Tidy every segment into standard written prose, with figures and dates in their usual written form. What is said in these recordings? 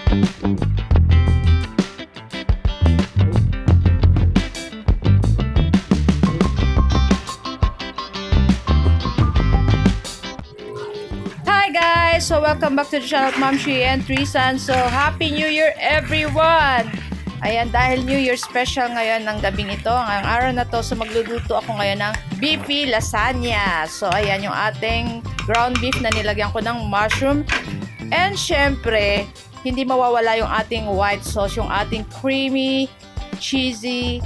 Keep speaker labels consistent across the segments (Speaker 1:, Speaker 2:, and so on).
Speaker 1: Hi guys! So welcome back to the channel of Momshie and Trisan. So Happy New Year everyone! Ayan, dahil New Year special ngayon ng gabing ito, ang araw na to, so magluluto ako ngayon ng beefy lasagna. So ayan yung ating ground beef na nilagyan ko ng mushroom. And syempre, hindi mawawala yung ating white sauce, yung ating creamy, cheesy,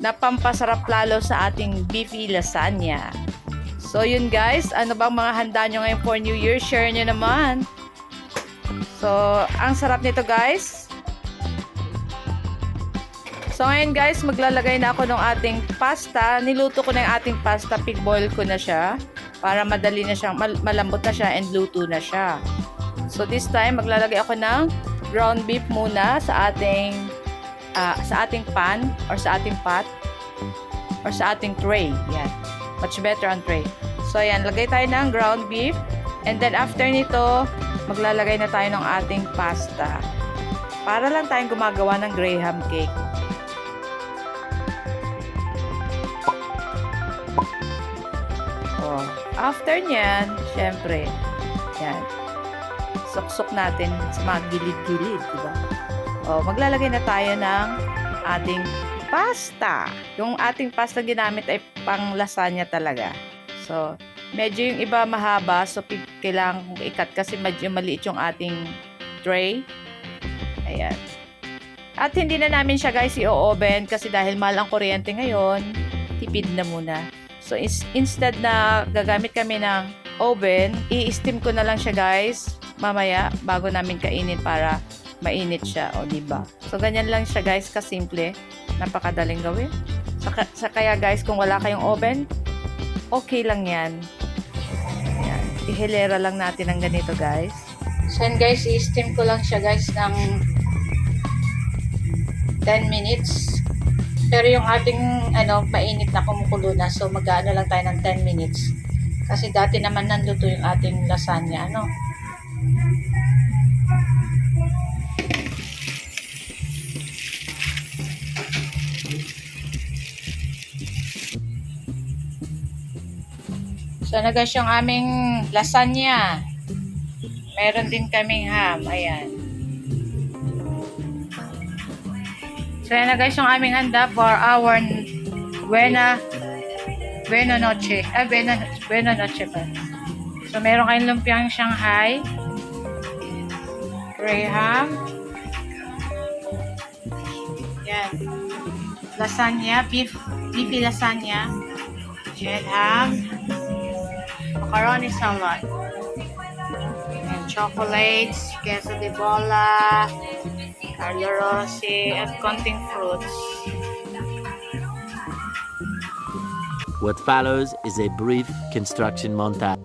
Speaker 1: na pampasarap lalo sa ating beefy lasagna. So yun guys, ano bang mga handa nyo ngayon for New Year? Share nyo naman. So, ang sarap nito guys. So ngayon guys, maglalagay na ako ng ating pasta. Niluto ko na yung ating pasta, pig boil ko na siya. Para madali na siyang, malambot na siya and luto na siya. So this time, maglalagay ako ng ground beef muna sa ating pan or sa ating pot or sa ating tray. Yan. Much better on tray. So, ayan. Lagay tayo ng ground beef. And then, after nito, maglalagay na tayo ng ating pasta. Para lang tayong gumagawa ng graham cake. Oh, after nyan, syempre, yan. Suksok natin sa mga gilid-gilid, diba? Oh, maglalagay na tayo ng ating pasta. Yung ating pasta ginamit ay pang lasagna talaga. So, medyo yung iba mahaba. So, kailangan kong i-cut kasi medyo maliit yung ating tray. Ayan. At hindi na namin siya guys i-oven kasi dahil mahal ang kuryente ngayon, tipid na muna. So, instead na gagamit kami ng oven, i-steam ko na lang siya guys mamaya bago namin kainin para mainit siya. O, diba? So, ganyan lang siya guys, kasimple. Napakadaling gawin. Kaya guys, kung wala kayong oven, okay lang yan. Ayan. Ihilera lang natin ng ganito guys. So yan guys, i-steam ko lang siya guys ng 10 minutes. Pero yung ating mainit na kumukulo na. So mag-aano lang tayo ng 10 minutes. Kasi dati naman nanluto yung ating lasagna. So na guys yung aming lasagna. Meron din kaming ham. Ayan. So yan na guys yung aming handa for our Buena Noche. Buena Noche pa. So meron kayong lumpiang Shanghai, graham, yan, lasagna, beefy lasagna, red ham, macaroni salad, and chocolates, queso de bola, Carlo Rossi, at konting fruits.
Speaker 2: What follows is a brief construction montage.